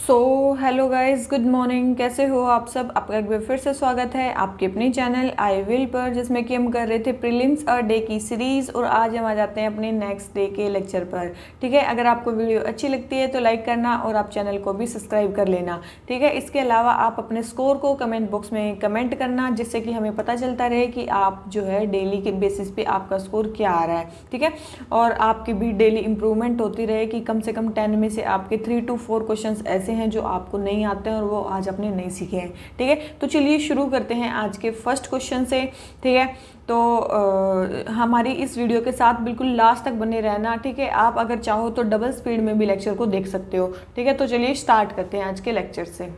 So hello guys, good morning. कैसे हो आप सब? आपका एक बार फिर से स्वागत है आपके अपने चैनल आई विल पर, जिसमें कि हम कर रहे थे प्रीलिम्स और डे की सीरीज़। और आज हम आ जाते हैं अपने नेक्स्ट डे के लेक्चर पर। ठीक है, अगर आपको वीडियो अच्छी लगती है तो लाइक करना और आप चैनल को भी सब्सक्राइब कर लेना। ठीक है, इसके अलावा आप अपने स्कोर को कमेंट बॉक्स में कमेंट करना, जिससे कि हमें पता चलता रहे कि आप जो है डेली के बेसिस पे आपका स्कोर क्या आ रहा है। ठीक है, और आपकी भी डेली इंप्रूवमेंट होती रहे कि कम से कम 10 में से आपके 3 to 4 क्वेश्चन ऐसे हैं जो आपको नहीं आते हैं और वो आज आपने नहीं सीखे हैं। ठीक है, तो चलिए शुरू करते हैं आज के फर्स्ट क्वेश्चन से। ठीक है, तो हमारी इस वीडियो के साथ बिल्कुल लास्ट तक बने रहना। ठीक है, आप अगर चाहो तो डबल स्पीड में भी लेक्चर को देख सकते हो। ठीक है, तो चलिए स्टार्ट करते हैं आज के लेक्चर से।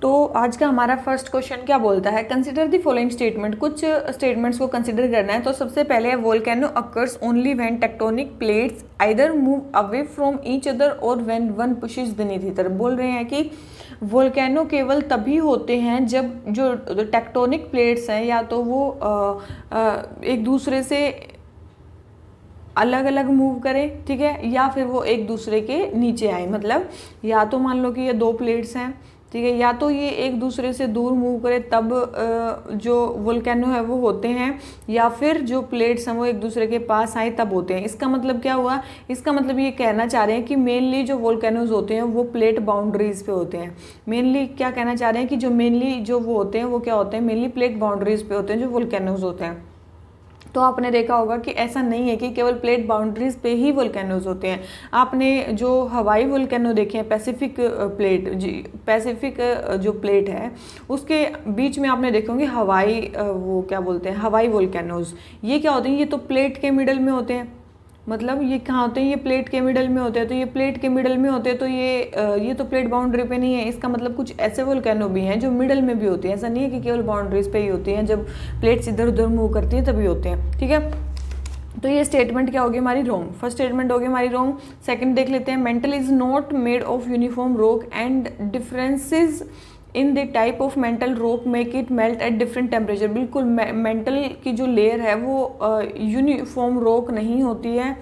तो आज का हमारा फर्स्ट क्वेश्चन क्या बोलता है, कंसिडर द फॉलोइंग स्टेटमेंट। कुछ स्टेटमेंट्स को कंसिडर करना है। तो सबसे पहले है volcano occurs only when tectonic plates either move away from each other और when one pushes beneath either. बोल रहे हैं कि वोल्केनो केवल तभी होते हैं जब जो टेक्टोनिक प्लेट्स हैं या तो वो एक दूसरे से अलग अलग मूव करें। ठीक है, या फिर वो एक दूसरे के नीचे आए। मतलब या तो मान लो कि ये दो प्लेट्स हैं, ठीक है, या तो ये एक दूसरे से दूर मूव करे तब जो वोल्केनो है वो होते हैं, या फिर जो प्लेट्स हैं वो एक दूसरे के पास आए तब होते हैं। इसका मतलब क्या हुआ? इसका मतलब ये कहना चाह रहे हैं कि मेनली जो वोल्केनोज होते हैं वो प्लेट बाउंड्रीज पे होते हैं। मेनली क्या कहना चाह रहे हैं कि जो मेनली जो वो होते हैं वो क्या होते हैं? मेनली प्लेट बाउंड्रीज पे होते हैं जो वोल्केनोज होते हैं। तो आपने देखा होगा कि ऐसा नहीं है कि केवल प्लेट बाउंड्रीज पे ही वोल्केनोज होते हैं। आपने जो हवाई वोल्केनो देखे हैं, पैसिफिक प्लेट जी, पैसिफिक जो प्लेट है उसके बीच में आपने देखे होंगे हवाई वो क्या बोलते हैं, हवाई वोल्केनोज। ये क्या होते हैं? ये तो प्लेट के मिडल में होते हैं। मतलब ये कहाँ होते हैं? ये प्लेट के मिडल में होते हैं। तो ये प्लेट के मिडल में होते हैं तो ये तो प्लेट बाउंड्री पे नहीं है। इसका मतलब कुछ ऐसे वोल्केनो भी हैं जो मिडल में भी होती हैं। ऐसा नहीं है कि केवल बाउंड्रीज पे ही होती हैं, जब प्लेट्स इधर उधर मूव करती हैं तभी होते हैं। ठीक है, तो ये स्टेटमेंट क्या होगी हमारी? रॉन्ग। फर्स्ट स्टेटमेंट होगी हमारी रॉन्ग। सेकंड देख लेते हैं, mental is not made of uniform rock and differences in the type of mental rock make it melt at different temperature. बिल्कुल मेंटल की जो लेयर है वो यूनिफॉर्म रॉक नहीं होती है,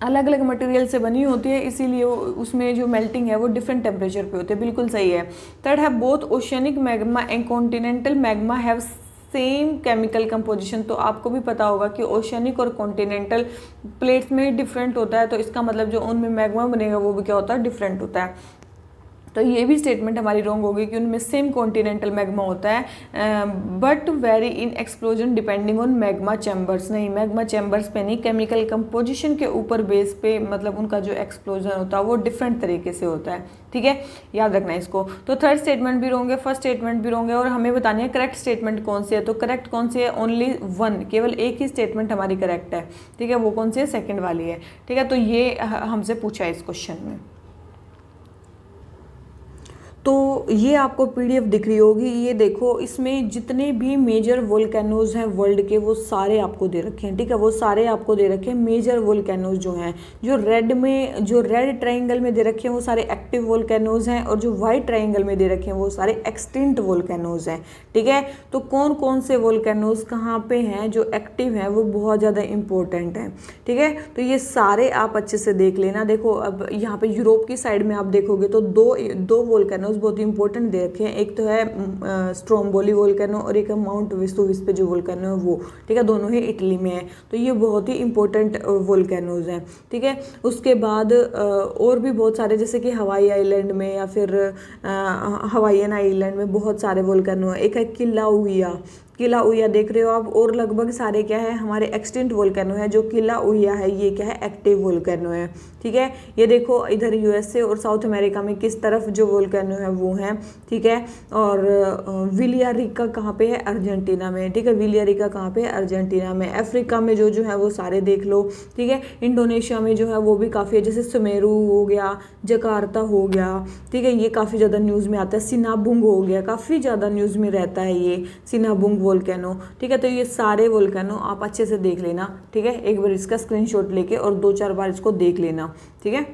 अलग अलग मटेरियल से बनी होती है, इसीलिए उसमें जो मेल्टिंग है वो डिफरेंट टेम्परेचर पे होती है। बिल्कुल सही है। थर्ड है, both oceanic magma and continental magma have same chemical composition. तो आपको भी पता होगा कि ओशियनिक और कॉन्टिनेंटल प्लेट्स में डिफरेंट होता है, तो इसका मतलब जो उनमें मैग्मा बनेगा वो भी क्या होता है? डिफरेंट होता है। तो ये भी स्टेटमेंट हमारी रॉन्ग होगी कि उनमें सेम कॉन्टिनेंटल मैग्मा होता है, but very in explosion depending on magma chambers. नहीं, मैग्मा चैम्बर्स पे नहीं, केमिकल कंपोजिशन के ऊपर बेस पे मतलब उनका जो एक्सप्लोजन होता है वो डिफरेंट तरीके से होता है। ठीक है, याद रखना है इसको। तो थर्ड स्टेटमेंट भी रॉन्ग है, फर्स्ट स्टेटमेंट भी रॉन्ग है, और हमें बतानी है करेक्ट स्टेटमेंट कौन सी है। तो करेक्ट कौन सी है? ओनली वन, केवल एक ही स्टेटमेंट हमारी करेक्ट है। ठीक है, वो कौन सी है? सेकेंड वाली है। ठीक है, तो ये हमसे पूछा है इस क्वेश्चन में। तो ये आपको पीडीएफ दिख रही होगी, ये देखो, इसमें जितने भी मेजर वोल्केनोज हैं वर्ल्ड के वो सारे आपको दे रखे हैं। ठीक है, वो सारे आपको दे रखे हैं मेजर वोल्केनोज जो हैं। जो रेड ट्राइंगल में दे रखे हैं वो सारे एक्टिव वोल्केनोज हैं, और जो वाइट ट्राइंगल में दे रखे हैं वो सारे एक्सटिंक्ट वोल्केनोज हैं। ठीक है, तो कौन कौन से वोल्केनोज कहाँ पे हैं जो एक्टिव हैं वो बहुत ज़्यादा इंपॉर्टेंट है। ठीक है, तो ये सारे आप अच्छे से देख लेना। देखो, अब यहाँ पे यूरोप की साइड में आप देखोगे तो दो वोल्केनोज बहुत ही इंपॉर्टेंट दे रखे हैं। एक तो है स्ट्रोम्बोली वोल्केनो और एक है माउंट वेसुविस पे जो वोल्केनो है वो। ठीक है, दोनों ही इटली में है। तो ये बहुत ही इंपॉर्टेंट वोल्केनोज हैं। ठीक है, उसके बाद और भी बहुत सारे, जैसे कि हवाई आइलैंड में या फिर हवाईयन आइलैंड में बहुत सारे वोल्केनो हैं। एक है किलाउया देख रहे हो आप, और लगभग सारे क्या है हमारे एक्सटिंक्ट वोल्केनो है। जो किलाउया है ये क्या है? एक्टिव वोल्केनो है। ठीक है, ये देखो इधर यूएसए और साउथ अमेरिका में किस तरफ जो वोल्केनो है वो है। ठीक है, और विलियारिका कहाँ पे है? अर्जेंटीना में। ठीक है, विलियारिका कहाँ पे है? अर्जेंटीना में। अफ्रीका में जो है वो सारे देख लो। ठीक है, इंडोनेशिया में जो है वो भी काफ़ी है, जैसे सुमेरू हो गया, जकार्ता हो गया। ठीक है, ये काफ़ी ज़्यादा न्यूज़ में आता है। सिनाबुंग हो गया, काफ़ी ज़्यादा न्यूज़ में रहता है ये सिनाबुंग वोल्केनो। ठीक है, तो ये सारे वोल्केनो आप अच्छे से देख लेना। ठीक है, एक बार इसका स्क्रीनशॉट लेके और 2-4 बार इसको देख लेना। ठीक है,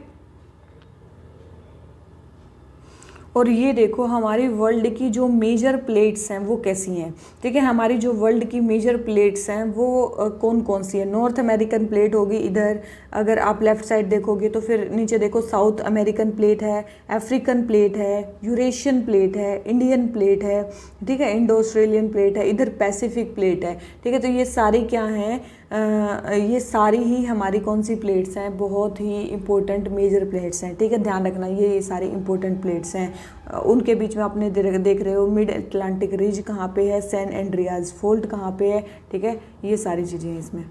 और ये देखो हमारी वर्ल्ड की जो मेजर प्लेट्स हैं वो कैसी हैं, ठीक है। हमारी जो वर्ल्ड की मेजर प्लेट्स हैं वो कौन कौन सी है। नॉर्थ अमेरिकन प्लेट होगी इधर, अगर आप लेफ्ट साइड देखोगे तो फिर नीचे देखो साउथ अमेरिकन प्लेट है, अफ्रीकन प्लेट है, यूरेशियन प्लेट है, इंडियन प्लेट है, ठीक है, इंडो ऑस्ट्रेलियन प्लेट है, इधर पैसिफिक प्लेट है, ठीक है। तो ये सारी क्या हैं, ये सारी ही हमारी कौन सी प्लेट्स हैं, बहुत ही इंपॉर्टेंट मेजर प्लेट्स हैं, ठीक है। ध्यान रखना ये सारी इंपॉर्टेंट प्लेट्स हैं। उनके बीच में आपने देख रहे हो मिड अटलांटिक रिज कहाँ पे है, सैन एंड्रियाज फोल्ट कहाँ पे है, ठीक है। ये सारी चीज़ें हैं इसमें,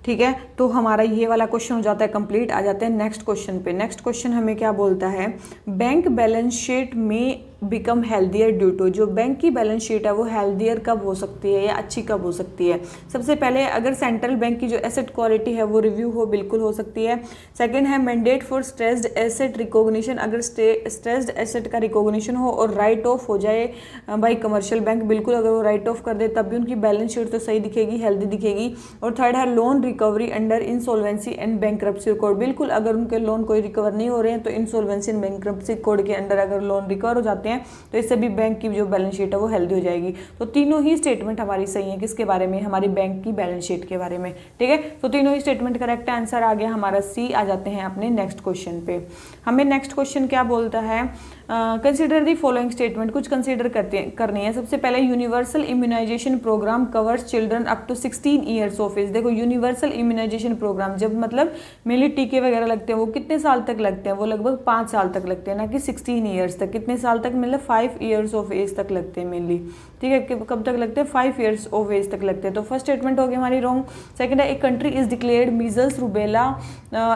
ठीक है। तो हमारा ये वाला क्वेश्चन हो जाता है कंप्लीट। आ जाते हैं नेक्स्ट क्वेश्चन पे। नेक्स्ट क्वेश्चन हमें क्या बोलता है, बैंक बैलेंस शीट में बिकम हेल्दियर ड्यू टू, जो बैंक की बैलेंस शीट है वो हेल्दियर कब हो सकती है या अच्छी कब हो सकती है। सबसे पहले अगर सेंट्रल बैंक की जो एसेट क्वालिटी है वो रिव्यू हो, बिल्कुल हो सकती है। सेकंड है mandate for stressed asset recognition, अगर स्ट्रेस्ड एसेट का रिकॉग्निशन हो और राइट ऑफ हो जाए बाई कमर्शियल बैंक, बिल्कुल अगर वो राइट ऑफ कर दे तब भी उनकी बैलेंस शीट तो सही दिखेगी, हेल्दी दिखेगी। और थर्ड है loan recovery under insolvency and bankruptcy code, बिल्कुल अगर उनके लोन कोई रिकवर नहीं हो रहे हैं तो इंसॉल्वेंसी एंड बैंक्रप्सी कोड के अंडर अगर लोन रिकवर हो जाते हैं तो इससे भी बैंक की जो बैलेंस शीट है वो हेल्दी हो जाएगी। तो तीनों ही स्टेटमेंट हमारी सही है, किसके बारे में, हमारी बैंक की बैलेंस शीट के बारे में, ठीक है। तो तीनों ही स्टेटमेंट करेक्ट है, आंसर आ गया हमारा सी। आ जाते हैं अपने नेक्स्ट क्वेश्चन पे। हमें नेक्स्ट क्वेश्चन क्या बोलता है, कंसिडर दी फॉलोइंग स्टेटमेंट, कुछ कंसिडर करनी है। सबसे पहले universal immunization programme covers children up to 16 years of age. देखो यूनिवर्सल इम्यूनाइजेशन प्रोग्राम जब मतलब मेनली टीके वगैरह लगते हैं वो कितने साल तक लगते हैं, वो लगभग 5 साल तक लगते हैं, ना कि 16 ईयर्स तक। कितने साल तक, मतलब 5 ईयर्स ऑफ एज तक लगते हैं मेनली, ठीक है। कब तक लगते हैं, 5 ईयर्स ऑफ एज तक लगते हैं। तो फर्स्ट स्टेटमेंट हो गई हमारी रॉन्ग। सेकंड है, एक country is declared measles rubella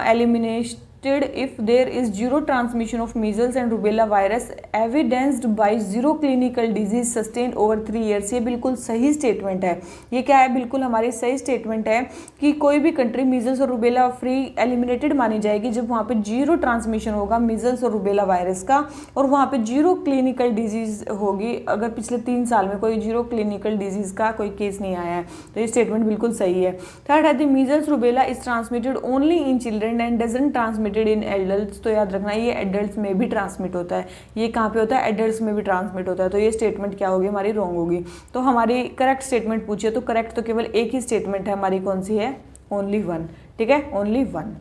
elimination if there is zero transmission of measles and rubella virus evidenced by zero clinical disease sustained over 3 years। ये बिल्कुल सही स्टेटमेंट है। ये क्या है, बिल्कुल हमारी सही स्टेटमेंट है कि कोई भी कंट्री मीजल्स और रूबेला फ्री एलिमिनेटेड मानी जाएगी जब वहाँ पे जीरो ट्रांसमिशन होगा मीजल्स और रूबेला वायरस का, और वहाँ पे जीरो क्लिनिकल डिजीज होगी अगर पिछले 3 साल में कोई जीरो क्लिनिकल डिजीज का कोई केस नहीं आया है। तो ये स्टेटमेंट बिल्कुल सही है। थर्ड है, the measles rubella is transmitted only in children and doesn't transmitted in adults. तो याद रखना ये एडल्ट्स में भी ट्रांसमिट होता है। ये कहाँ पे होता है, एडल्ट्स में भी ट्रांसमिट होता है। तो ये स्टेटमेंट क्या होगी, हमारी रॉन्ग होगी। तो हमारी करेक्ट स्टेटमेंट पूछिए तो करेक्ट तो केवल एक ही स्टेटमेंट है हमारी, कौन सी है, ओनली वन, ठीक है, ओनली वन।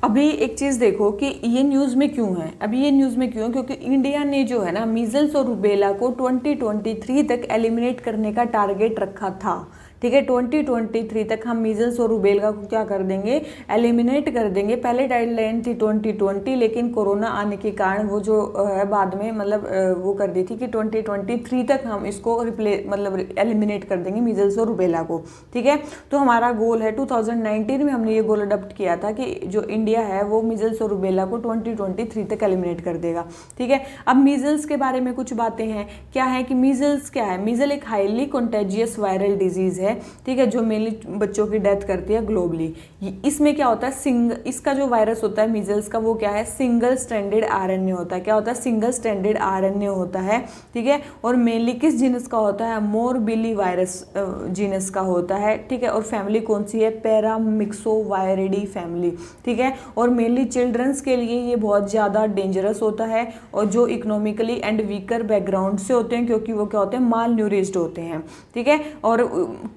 अभी एक चीज़ देखो कि ये न्यूज़ में क्यों है, अभी ये न्यूज़ में क्यों है, क्योंकि इंडिया ने जो है ना मीजल्स और रूबेला को 2023 तक एलिमिनेट करने का टारगेट रखा था, ठीक है। 2023 तक हम मीजल्स और रूबेला को क्या कर देंगे, एलिमिनेट कर देंगे। पहले डेडलाइन थी 2020, लेकिन कोरोना आने के कारण वो जो है बाद में मतलब वो कर दी थी कि 2023 तक हम इसको मतलब एलिमिनेट कर देंगे मीजल्स और रूबेला को, ठीक है। तो हमारा गोल है 2019 में हमने ये गोल अडॉप्ट किया था कि जो इंडिया है वो मीजल्स और रूबेला को 2023 तक एलिमिनेट कर देगा, ठीक है। अब मीजल्स के बारे में कुछ बातें हैं, क्या है कि मीजल्स क्या है, मीजल एक हाईली कंटेजियस वायरल डिजीज है, ठीक है, जो मेनली बच्चों की डेथ करती है ग्लोबली। इसमें क्या होता है, इसका जो वायरस होता है मीजल्स का वो क्या है, सिंगल स्ट्रैंडेड आरएनए होता है। क्या होता है, सिंगल स्ट्रैंडेड आरएनए होता है, ठीक है। और मेनली किस जीनस का होता है, मोरबिली वायरस जीनस का होता है, ठीक है। और फैमिली कौन सी है, पैरामिक्सोवायरिडी फैमिली, ठीक है। और मेनली चिल्ड्रंस के लिए ये बहुत ज़्यादा डेंजरस होता है, और जो इकोनॉमिकली एंड वीकर बैकग्राउंड से होते हैं, क्योंकि वो क्या होते हैं, माल न्यूरिस्ड होते हैं, ठीक है। और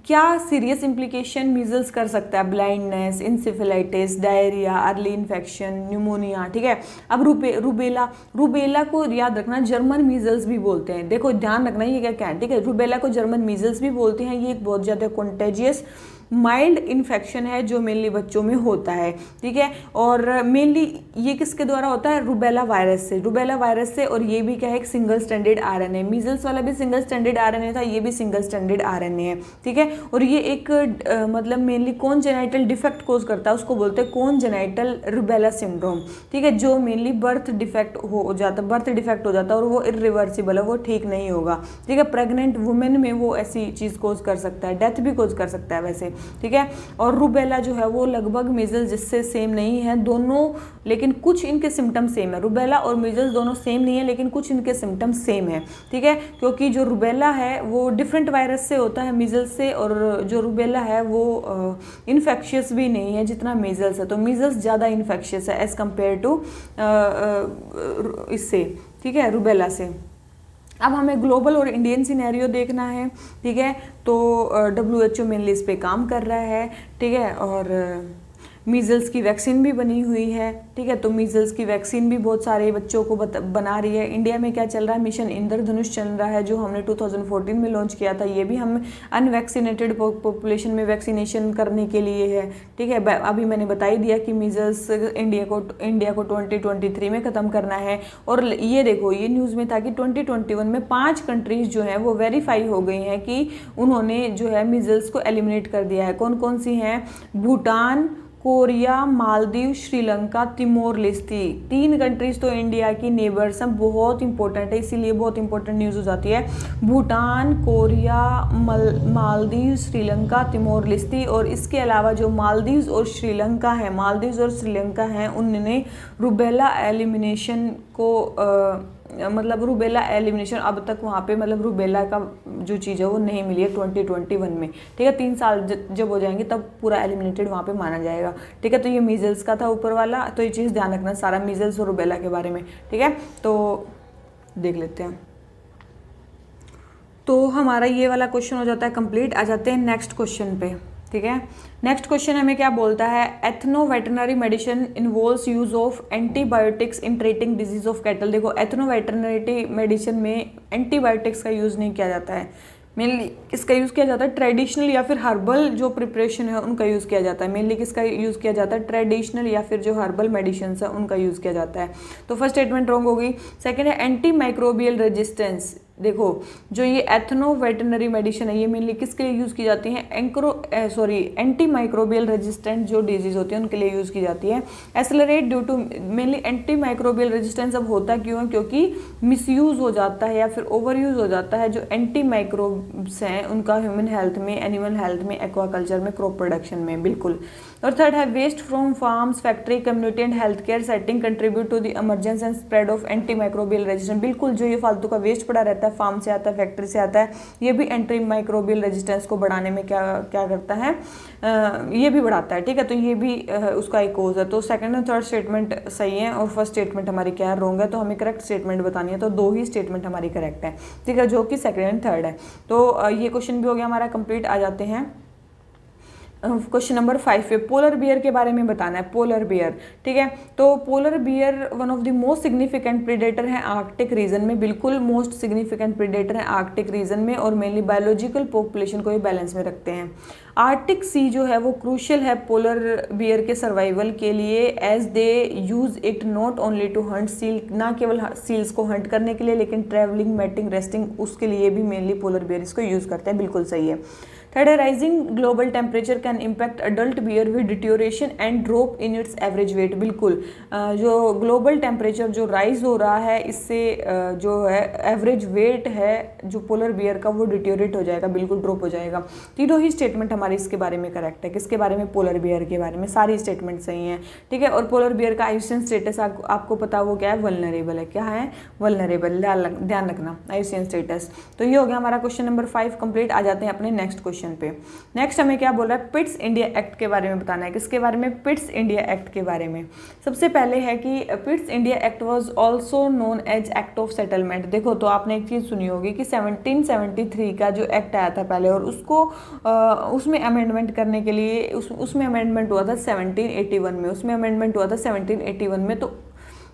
क्या सीरियस इंप्लीकेशन मीजल्स कर सकता है, blindness, encephalitis, diarrhoea, early infection, pneumonia, ठीक है। अब रूबेला को याद रखना जर्मन मीजल्स भी बोलते हैं। देखो ध्यान रखना ये क्या है, ठीक है। रूबेला को जर्मन मीजल्स भी बोलते हैं। ये एक बहुत ज़्यादा कंटेजियस माइल्ड इन्फेक्शन है जो मेनली बच्चों में होता है, ठीक है। और मेनली ये किसके द्वारा होता है, रूबेला वायरस से। और ये भी क्या है, एक सिंगल स्ट्रैंडेड आरएनए। मीजल्स वाला भी सिंगल स्ट्रैंडेड आरएनए था, ये भी सिंगल स्ट्रैंडेड आरएनए है, ठीक है। और ये एक मतलब मेनली कॉन्जेनाइटल डिफेक्ट कोज करता है, उसको बोलते हैं कॉन्जेनाइटल रूबेला सिंड्रोम, ठीक है। जो मेनली बर्थ डिफेक्ट हो जाता है और वो इरिवर्सिबल है, वो ठीक नहीं होगा, ठीक है। प्रेग्नेंट वुमेन में वो ऐसी चीज़ कोज कर सकता है, डेथ भी कोज कर सकता है वैसे, ठीक है। और रूबेला जो है वो लगभग मीजल्स जिससे सेम नहीं है दोनों, लेकिन कुछ इनके सिम्टम सेम है। रूबेला और मीजल्स दोनों सेम नहीं है, लेकिन कुछ इनके सिम्टम सेम है, ठीक है। क्योंकि जो रूबेला है वो डिफरेंट वायरस से होता है मीजल्स से, और जो रूबेला है वो इन्फेक्शियस भी नहीं है जितना मीजल्स है। तो मीजल्स ज़्यादा इन्फेक्शियस है एज़ कम्पेयर टू इससे, ठीक है, रूबेला से। अब हमें ग्लोबल और इंडियन सिनेरियो देखना है, ठीक है। तो WHO मेनली इस पे काम कर रहा है, ठीक है। और मीज़ल्स की वैक्सीन भी बनी हुई है, ठीक है। तो मीज़ल्स की वैक्सीन भी बहुत सारे बच्चों को बना रही है। इंडिया में क्या चल रहा है, मिशन इंद्रधनुष चल रहा है जो हमने 2014 में लॉन्च किया था। ये भी हम अनवैक्सीनेटेड पॉपुलेशन में वैक्सीनेशन करने के लिए है, ठीक है। अभी मैंने बता ही दिया कि मीज़ल्स इंडिया को 2023 में ख़त्म करना है। और ये देखो, ये न्यूज़ में था कि 2021 में 5 कंट्रीज़ जो हैं वो वेरीफाई हो गई हैं कि उन्होंने जो है मीज़ल्स को एलिमिनेट कर दिया है। कौन कौन सी हैं? Bhutan, Korea, Maldives, Sri Lanka, Timor Leste. 3 countries तो इंडिया की नेबर्स हैं, बहुत इंपॉर्टेंट है, इसीलिए बहुत इंपॉर्टेंट न्यूज़ हो जाती है। Bhutan, Korea, Maldives, Sri Lanka, Timor Leste. और इसके अलावा जो मालदीव्स और श्रीलंका हैं उन्होंने रूबेला एलिमिनेशन को मतलब रूबेला एलिमिनेशन अब तक वहाँ पे मतलब रूबेला का जो चीज़ है वो नहीं मिली है 2021 में, ठीक है। 3 साल जब हो जाएंगे तब पूरा एलिमिनेटेड वहाँ पे माना जाएगा, ठीक है। तो ये मीजल्स का था ऊपर वाला, तो ये चीज़ ध्यान रखना सारा मीजल्स और रूबेला के बारे में, ठीक है। तो देख लेते हैं। तो हमारा ये वाला क्वेश्चन हो जाता है कंप्लीट। आ जाते हैं नेक्स्ट क्वेश्चन पे, ठीक है। नेक्स्ट क्वेश्चन हमें क्या बोलता है, ethno veterinary medicine involves use of antibiotics in treating disease of cattle. देखो, एथनो वेटरनरी मेडिसिन में एंटीबायोटिक्स का यूज़ नहीं किया जाता है, मेनली किसका यूज़ किया जाता है, ट्रेडिशनल या फिर हर्बल जो प्रिपरेशन है उनका यूज़ किया जाता है। मेनली किसका यूज़ किया जाता है, ट्रेडिशनल या फिर जो हर्बल मेडिसिन है उनका यूज़ किया जाता है। तो फर्स्ट स्टेटमेंट रॉन्ग होगी। सेकंड है एंटी माइक्रोबियल रेजिस्टेंस। देखो, जो ये एथनो वेटरनरी मेडिसिन है ये मेनली किसके लिए यूज़ की जाती है, एंटी माइक्रोबियल रेजिस्टेंट जो डिजीज होती है उनके लिए यूज़ की जाती है। Accelerate due to, mainly antimicrobial resistance अब होता क्यों है, क्योंकि मिसयूज़ हो जाता है या फिर ओवर यूज़ हो जाता है जो एंटी माइक्रोब्स हैं उनका ह्यूमन हेल्थ में, एनिमल हेल्थ में, एक्वाकल्चर में, क्रॉप प्रोडक्शन में, बिल्कुल। और थर्ड है waste from farms, factory, community and health care setting contribute to the emergence and spread of antimicrobial resistance. बिल्कुल, जो ये फालतू का वेस्ट पड़ा रहता है, फार्म से आता है, फैक्ट्री से आता है, ये भी एंटी माइक्रोबियल रेजिस्टेंस को बढ़ाने में क्या करता है, ये भी बढ़ाता है, ठीक है। तो ये भी उसका एक कोज है। तो सेकंड और थर्ड स्टेटमेंट सही है और फर्स्ट स्टेटमेंट हमारी क्या है, रॉन्ग है। तो हमें करेक्ट स्टेटमेंट बतानी है, तो 2 ही स्टेटमेंट हमारी करेक्ट है, ठीक है, जो कि सेकंड एंड थर्ड है। तो ये क्वेश्चन भी हो गया हमारा कंप्लीट। आ जाते हैं क्वेश्चन नंबर 5 पे। पोलर बियर के बारे में बताना है, पोलर बियर, ठीक है। तो polar bear one of the most significant predator है आर्कटिक रीजन में, बिल्कुल मोस्ट सिग्निफिकेंट प्रीडेटर है आर्कटिक रीजन में, और मेनली बायोलॉजिकल पॉपुलेशन को ही बैलेंस में रखते हैं। आर्कटिक सी जो है वो क्रूशियल है पोलर बियर के सर्वाइवल के लिए, as they use it not only to hunt seal, ना केवल सील्स को हंट करने के लिए, लेकिन ट्रैवलिंग, मैटिंग, रेस्टिंग उसके लिए भी मेनली पोलर बियर इसको यूज करते हैं, बिल्कुल सही है। थर्ड है rising global temperature can impact adult bear with deterioration and drop in its average weight. बिल्कुल, जो ग्लोबल टेम्परेचर जो राइज हो रहा है इससे जो है एवरेज वेट है जो पोलर बियर का वो डिट्योरेट हो जाएगा, बिल्कुल ड्रॉप हो जाएगा। तीनों ही स्टेटमेंट हमारी इसके बारे में करेक्ट है। किसके बारे में, पोलर बियर के बारे में, सारी स्टेटमेंट सही हैं, ठीक है। और पोलर बियर का आयुसियन स्टेटस आपको पता वो क्या है, वल्नरेबल है। क्या है, वल्नरेबल, ध्यान रखना आयुसियन स्टेटस। तो ये हो गया हमारा क्वेश्चन नंबर 5 कंप्लीट। आ जाते हैं अपने नेक्स्ट क्वेश्चन पे। नेक्स्ट हमें क्या बोल रहा है, पिट्स इंडिया एक्ट के बारे में बताना है। किसके बारे में, पिट्स इंडिया एक्ट के बारे में। सबसे पहले है कि Pitt's India act was also known as act of settlement. देखो, तो आपने एक चीज़ सुनी होगी कि 1773 का जो एक्ट आया था पहले, और उसको उसमें अमेंडमेंट करने के लिए उसमें अमेंडमेंट हुआ था 1781 में, उसमें अमेंडमेंट हुआ था 1781 में। तो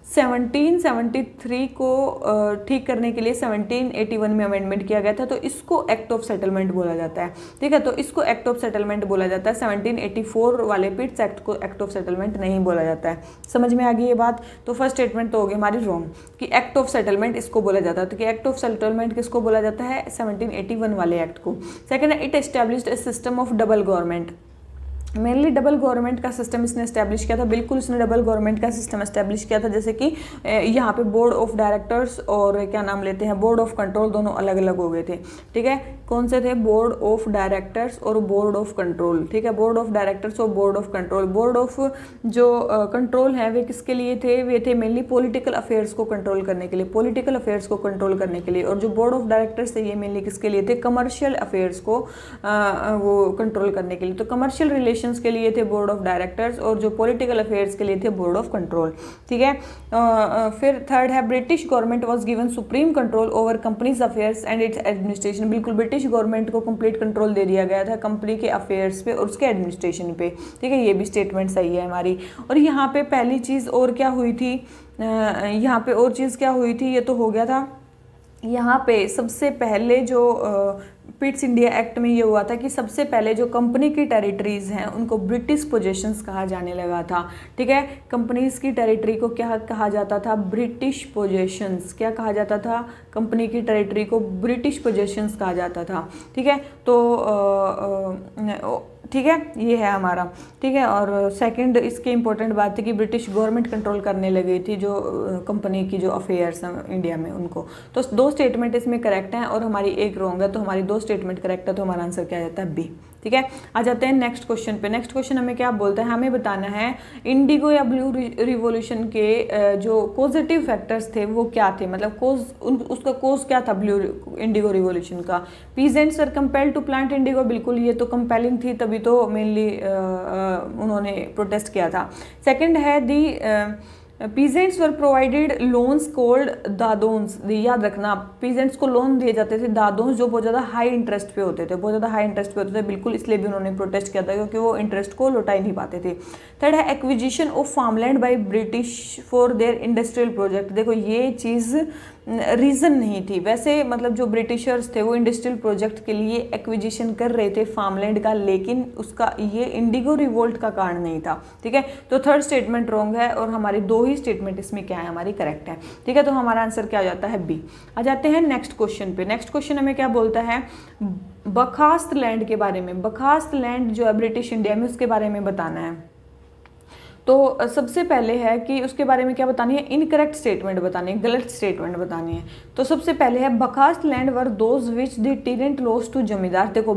1773 को ठीक करने के लिए 1781 में अमेंडमेंट किया गया था, तो इसको एक्ट ऑफ सेटलमेंट बोला जाता है, ठीक है। तो इसको एक्ट ऑफ सेटलमेंट बोला जाता है। 1784 वाले पिट्स एक्ट को एक्ट ऑफ सेटलमेंट नहीं बोला जाता है। समझ में आ गई ये बात। तो फर्स्ट स्टेटमेंट तो होगी हमारी रॉन्ग कि एक्ट ऑफ सेटलमेंट इसको बोला जाता है। तो कि एक्ट ऑफ सेटलमेंट किसको बोला जाता है, 1781 वाले एक्ट को। सेकेंड है it established A system of double government. Mainly double government का सिस्टम इसने एस्टैब्लिश किया था, बिल्कुल इसने डबल गवर्नमेंट का सिस्टम एस्टैब्लिश किया था, जैसे कि यहाँ पे बोर्ड ऑफ डायरेक्टर्स और क्या नाम लेते हैं बोर्ड ऑफ कंट्रोल, दोनों अलग अलग हो गए थे। ठीक है, कौन से थे, बोर्ड ऑफ डायरेक्टर्स और बोर्ड ऑफ कंट्रोल। ठीक है, बोर्ड ऑफ डायरेक्टर्स और board of control. Board of जो कंट्रोल है वे किसके लिए थे, वे थे मेनली पॉलिटिकल अफेयर्स को कंट्रोल करने के लिए, पॉलिटिकल अफेयर्स को कंट्रोल करने के लिए। और जो बोर्ड ऑफ डायरेक्टर्स थे ये मेनली किसके लिए थे, कमर्शियल अफेयर्स को वो कंट्रोल करने के लिए। तो कमर्शियल रिलेशंस के लिए थे बोर्ड ऑफ डायरेक्टर्स और जो पॉलिटिकल अफेयर्स के लिए थे बोर्ड ऑफ कंट्रोल। ठीक है, फिर थर्ड है British government was given supreme control over companies affairs and it's administration. बिल्कुल ब्रिटिश गवर्नमेंट को कंप्लीट कंट्रोल दे दिया गया था कंपनी के अफेयर्स पे और उसके एडमिनिस्ट्रेशन पे। ठीक है, ये भी स्टेटमेंट सही है हमारी। और यहाँ पे पहली चीज़ और क्या हुई थी, यहाँ पे और चीज़ क्या हुई थी, ये तो हो गया था। यहाँ पे सबसे पहले जो पिट्स इंडिया एक्ट में ये हुआ था कि सबसे पहले जो कंपनी की टेरिटरीज हैं उनको ब्रिटिश पोजेशंस कहा जाने लगा था। ठीक है, कंपनीज की टेरिटरी को क्या कहा जाता था, ब्रिटिश पोजेशंस। क्या कहा जाता था, कंपनी की टेरिटरी को ब्रिटिश पोजेशंस कहा जाता था। ठीक है, तो ठीक है, ये है हमारा। ठीक है, और सेकंड इसकी इंपॉर्टेंट बात थी कि ब्रिटिश गवर्नमेंट कंट्रोल करने लगी थी जो कंपनी की जो अफेयर्स हैं इंडिया में उनको। तो दो स्टेटमेंट इसमें करेक्ट हैं और हमारी एक रॉन्ग है, तो हमारी दो स्टेटमेंट करेक्ट है, तो हमारा आंसर क्या आ जाता है, बी। ठीक है, आ जाते हैं नेक्स्ट क्वेश्चन पे। नेक्स्ट क्वेश्चन हमें क्या बोलता है, हमें बताना है इंडिगो या ब्लू रिवॉल्यूशन के जो पॉजिटिव फैक्टर्स थे वो क्या थे, मतलब कोज उसका कोज क्या था ब्लू इंडिगो रिवॉल्यूशन का। Peasants are compelled to plant indigo, बिल्कुल ये तो कंपेलिंग थी, तभी तो मेनली उन्होंने प्रोटेस्ट किया था। सेकंड है the peasants were provided loans called dadons. याद रखना, पीजेंट्स को लोन दिए जाते थे दादोन्स जो बहुत ज़्यादा हाई इंटरेस्ट पे होते थे, बहुत ज़्यादा हाई इंटरेस्ट पे होते थे, बिल्कुल इसलिए भी उन्होंने प्रोटेस्ट किया था क्योंकि वो इंटरेस्ट को लौटा ही नहीं पाते थे। थर्ड है acquisition of farmland by British for their industrial project. देखो ये चीज़ रीज़न नहीं थी, वैसे मतलब जो ब्रिटिशर्स थे वो इंडस्ट्रियल प्रोजेक्ट के लिए एक्विजिशन कर रहे थे फार्मलैंड का, लेकिन उसका ये इंडिगो रिवोल्ट का कारण नहीं था। ठीक है, तो थर्ड स्टेटमेंट रॉन्ग है और हमारी दो ही स्टेटमेंट इसमें क्या है, हमारी करेक्ट है। ठीक है, तो हमारा आंसर क्या आ जाता है, बी। आ जाते हैं नेक्स्ट क्वेश्चन पे। नेक्स्ट क्वेश्चन हमें क्या बोलता है, बखास्त लैंड के बारे में। बखास्त लैंड जो है ब्रिटिश इंडिया में, उसके बारे में बताना है। तो सबसे पहले है कि उसके बारे में क्या बतानी है, इनकरेक्ट स्टेटमेंट बतानी है, गलत स्टेटमेंट बतानी है। तो सबसे पहले है बर्खास्त land were those which the tenant lost to zamindar. देखो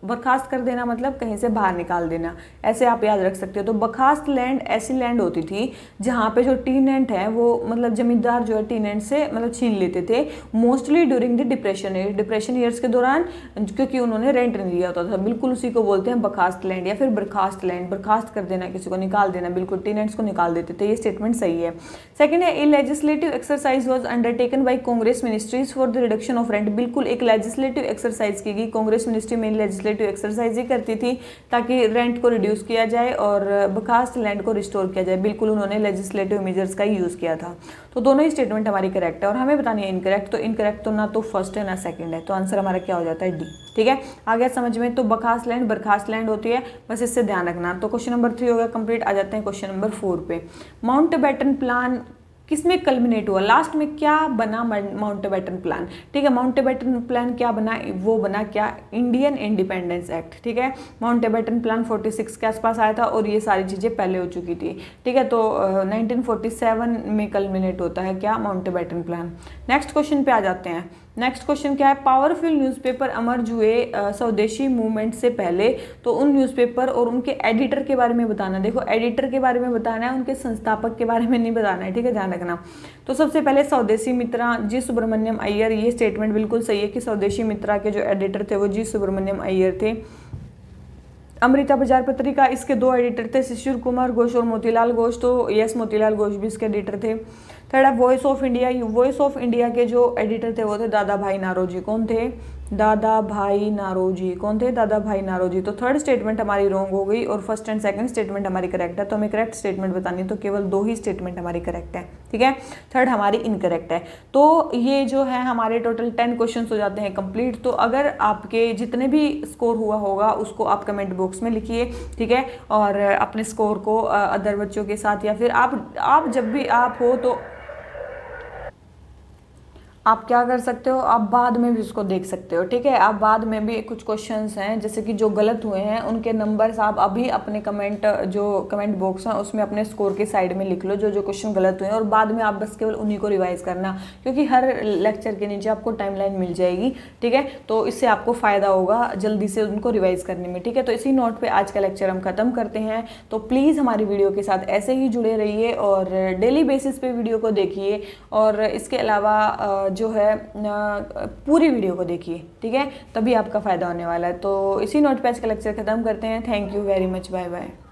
बर्खास्त कर देना मतलब कहीं से बाहर निकाल देना, ऐसे आप याद रख सकते हो। तो बर्खास्त लैंड ऐसी लैंड होती थी जहाँ पे जो टीनेंट है वो मतलब जमींदार जो है टीनेंट से मतलब छीन लेते थे, mostly during the depression year, depression years के दौरान, क्योंकि उन्होंने रेंट नहीं दिया होता था। बिल्कुल उसी को बोलते हैं बर्खास्त लैंड या फिर बर्खास्त लैंड। बर्खास्त कर देना, किसी को निकाल देना, बिल्कुल टीनेंट्स को निकाल देते थे। ये स्टेटमेंट सही है। सेकंड है, ए legislative exercise was undertaken by Congress ministries for the reduction of rent. बिल्कुल एक लेजिस्लेटिव एक्सरसाइज की गई, कांग्रेस मिनिस्ट्री में लेजिस्लेटिव एक्सरसाइज ही करती थी ताकि रेंट को रिड्यूस किया जाए और बर्खास्त लैंड को रिस्टोर किया जाए। बिल्कुल उन्होंने लेजिस्लेटिव मेजर्स का ही यूज किया था। तो दोनों ही स्टेटमेंट हमारी करेक्ट है और हमें बतानी है इनकरेक्ट। तो इनकरेक्ट तो ना तो फर्स्ट है ना सेकंड है, तो आंसर हमारा क्या हो जाता है, डी। ठीक है, आ गया समझ में। तो बर्खास्त लैंड बर्खास्त लैंड होती है, बस इससे ध्यान रखना। तो क्वेश्चन नंबर 3 हो गया कंप्लीट। आ जाते हैं क्वेश्चन नंबर 4 पे। माउंटबेटन प्लान किसमें कल्मिनेट हुआ, लास्ट में क्या बना माउंटबेटन प्लान। ठीक है, माउंटबेटन प्लान क्या बना, वो बना क्या, इंडियन इंडिपेंडेंस एक्ट। ठीक है, माउंटबेटन प्लान 46 के आसपास आया था और ये सारी चीज़ें पहले हो चुकी थी। ठीक है, तो 1947 में कल्मिनेट होता है क्या, माउंटबेटन प्लान। नेक्स्ट क्वेश्चन पे आ जाते हैं। नेक्स्ट क्वेश्चन क्या है, पावरफुल न्यूज़पेपर अमर्ज हुए स्वदेशी मूवमेंट से पहले। तो उन न्यूज़पेपर और उनके एडिटर के बारे में बताना। देखो एडिटर के बारे में बताना है, उनके संस्थापक के बारे में नहीं बताना है। ठीक है, ध्यान रखना। तो सबसे पहले स्वदेशी मित्रा जी सुब्रमण्यम अय्यर। ये स्टेटमेंट बिल्कुल सही है कि स्वदेशी मित्रा के जो एडिटर थे वो जी सुब्रमण्यम अय्यर थे। अमृता बाजार पत्रिका, इसके 2 एडिटर थे, शिशिर कुमार घोष और मोतीलाल घोष। तो यस, मोतीलाल घोष भी इसके एडिटर थे। थर्ड है voice of India. Voice of India के जो एडिटर थे वो थे दादा भाई नारोजी। कौन थे, दादा भाई नारोजी। कौन थे, दादा भाई नारोजी। तो थर्ड स्टेटमेंट हमारी रॉन्ग हो गई और फर्स्ट एंड सेकंड स्टेटमेंट हमारी करेक्ट है। तो हमें करेक्ट स्टेटमेंट बतानी है, तो केवल 2 ही स्टेटमेंट हमारी करेक्ट है। ठीक है, थर्ड हमारी इनकरेक्ट है। तो ये जो है हमारे टोटल 10 क्वेश्चन हो जाते हैं कंप्लीट। तो अगर आपके जितने भी स्कोर हुआ होगा उसको आप कमेंट बॉक्स में लिखिए। ठीक है, और अपने स्कोर को अदर बच्चों के साथ या फिर आप जब भी आप हो तो आप क्या कर सकते हो, आप बाद में भी उसको देख सकते हो, ठीक है। आप बाद में भी कुछ क्वेश्चंस हैं जैसे कि जो गलत हुए हैं उनके नंबर्स आप अभी अपने कमेंट बॉक्स है उसमें अपने स्कोर के साइड में लिख लो जो जो क्वेश्चन गलत हुए हैं, और बाद में आप बस केवल उन्हीं को रिवाइज करना, क्योंकि हर लेक्चर के नीचे आपको टाइमलाइन मिल जाएगी, ठीक है। तो इससे आपको फ़ायदा होगा जल्दी से उनको रिवाइज करने में, ठीक है। तो इसी नोट पर आज का लेक्चर हम खत्म करते हैं। तो प्लीज़ हमारी वीडियो के साथ ऐसे ही जुड़े रहिए और डेली बेसिस पे वीडियो को देखिए, और इसके अलावा जो है पूरी वीडियो को देखिए, ठीक है, तभी आपका फ़ायदा होने वाला है। तो इसी नोट पे आज का लेक्चर ख़त्म करते हैं। Thank you very much, bye bye.